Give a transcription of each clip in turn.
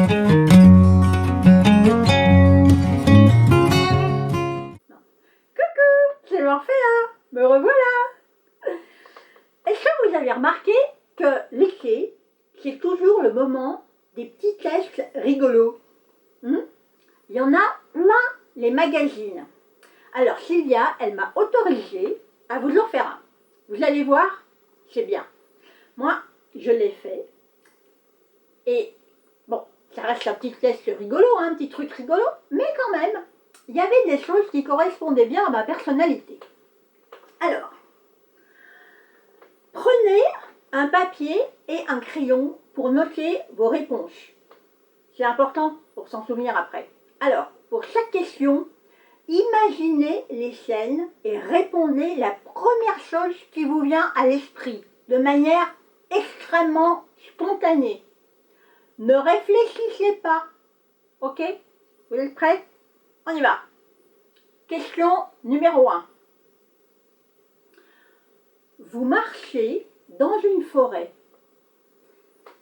C'est Morphée, me revoilà. Est-ce que vous avez remarqué que l'été, c'est toujours le moment des petits tests rigolos? Il y en a plein les magazines. Alors Sylvia, elle m'a autorisé à vous en faire un. Vous allez voir, c'est bien. Moi, je l'ai fait. Et bon, ça reste un petit test rigolo, un petit truc rigolo, mais quand même, il y avait des choses qui correspondaient bien à ma personnalité. Alors, prenez un papier et un crayon pour noter vos réponses. C'est important pour s'en souvenir après. Alors, pour chaque question, imaginez les scènes et répondez la première chose qui vous vient à l'esprit, de manière extrêmement spontanée. Ne réfléchissez pas. Ok? Vous êtes prêts? On y va. Question numéro 1. Vous marchez dans une forêt.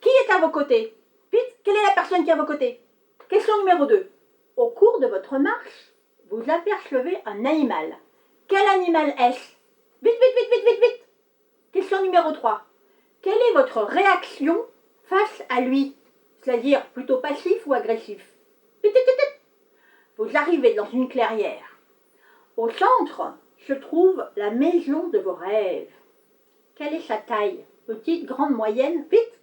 Qui est à vos côtés? Vite, quelle est la personne qui est à vos côtés? Question numéro 2. Au cours de votre marche, vous apercevez un animal. Quel animal est-ce? Vite, vite, vite, vite, vite, vite. Question numéro 3. Quelle est votre réaction face à lui? C'est-à-dire plutôt passif ou agressif? Vite, vite, vite, vite. Vous arrivez dans une clairière. Au centre se trouve la maison de vos rêves. Quelle est sa taille? Petite, grande, moyenne? Vite.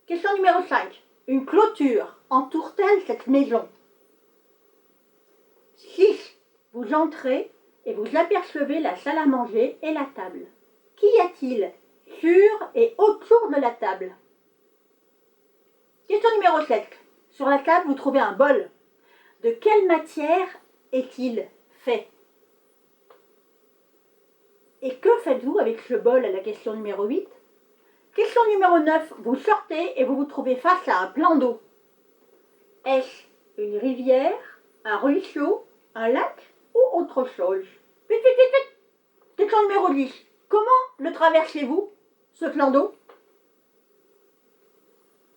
Question numéro 5. Une clôture entoure-t-elle cette maison? 6. Vous entrez et vous apercevez la salle à manger et la table. Qu'y a-t-il sur et autour de la table? Question numéro 7. Sur la table, vous trouvez un bol. De quelle matière est-il fait? Et que faites-vous avec ce bol à la question numéro 8? Question numéro 9. Vous sortez et vous vous trouvez face à un plan d'eau. Est-ce une rivière, un ruisseau, un lac ou autre chose? Vite, vite, vite, vite. Question numéro 10. Comment le traversez-vous, ce plan d'eau?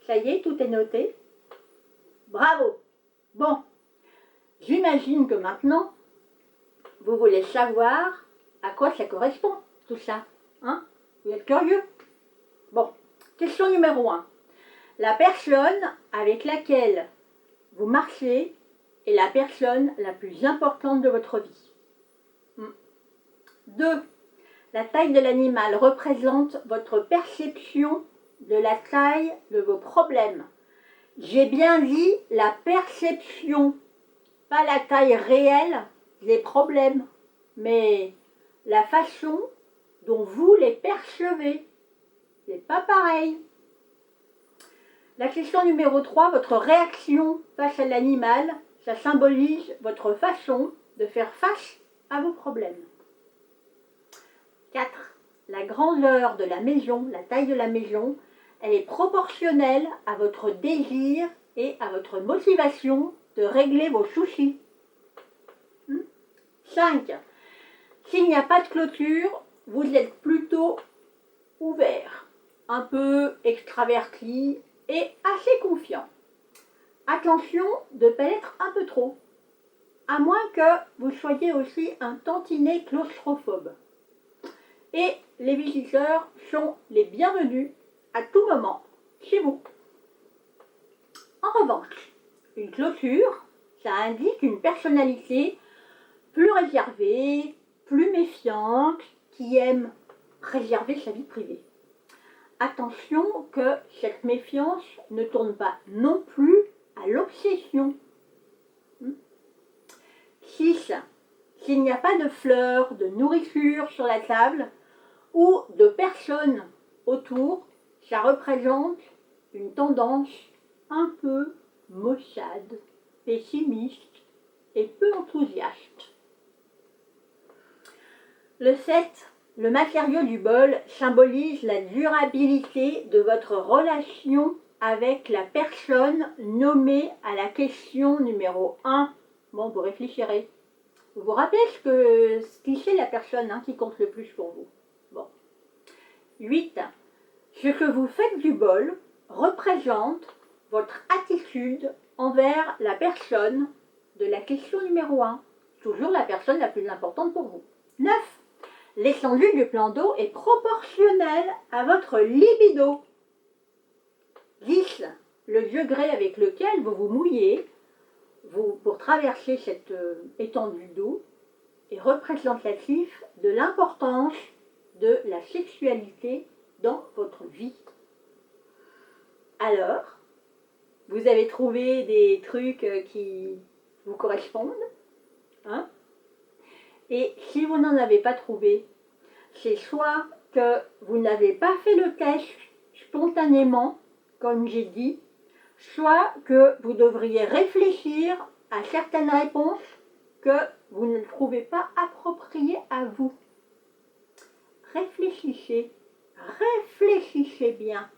Ça y est, tout est noté. Bravo. Bon, j'imagine que maintenant, vous voulez savoir à quoi ça correspond, tout ça. Hein? Vous êtes curieux? Bon, question numéro 1. La personne avec laquelle vous marchez est la personne la plus importante de votre vie. 2. La taille de l'animal représente votre perception de la taille de vos problèmes. J'ai bien dit la perception, pas la taille réelle des problèmes, mais la façon dont vous les percevez. C'est pas pareil. La question numéro 3, votre réaction face à l'animal, ça symbolise votre façon de faire face à vos problèmes. 4. La grandeur de la maison, la taille de la maison, elle est proportionnelle à votre désir et à votre motivation de régler vos soucis. 5. S'il n'y a pas de clôture, vous êtes plutôt ouvert, un peu extraverti et assez confiant. Attention de ne pas être un peu trop, à moins que vous soyez aussi un tantinet claustrophobe. Et les visiteurs sont les bienvenus à tout moment chez vous. En revanche, une clôture, ça indique une personnalité plus réservée, plus méfiante, qui aime préserver sa vie privée. Attention que cette méfiance ne tourne pas non plus à l'obsession. 6. S'il n'y a pas de fleurs, de nourriture sur la table ou de personnes autour, ça représente une tendance un peu maussade, pessimiste et peu enthousiaste. Le 7. Le matériau du bol symbolise la durabilité de votre relation avec la personne nommée à la question numéro 1. Bon, vous réfléchirez. Vous vous rappelez ce qui c'est la personne qui compte le plus pour vous. Bon. 8. Ce que vous faites du bol représente votre attitude envers la personne de la question numéro 1. Toujours la personne la plus importante pour vous. 9. L'étendue du plan d'eau est proportionnelle à votre libido. 10. Le degré avec lequel vous vous mouillez pour traverser cette étendue d'eau est représentatif de l'importance de la sexualité dans votre vie. Alors, vous avez trouvé des trucs qui vous correspondent, hein? Et si vous n'en avez pas trouvé, c'est soit que vous n'avez pas fait le test spontanément, comme j'ai dit, soit que vous devriez réfléchir à certaines réponses que vous ne trouvez pas appropriées à vous. Réfléchissez bien.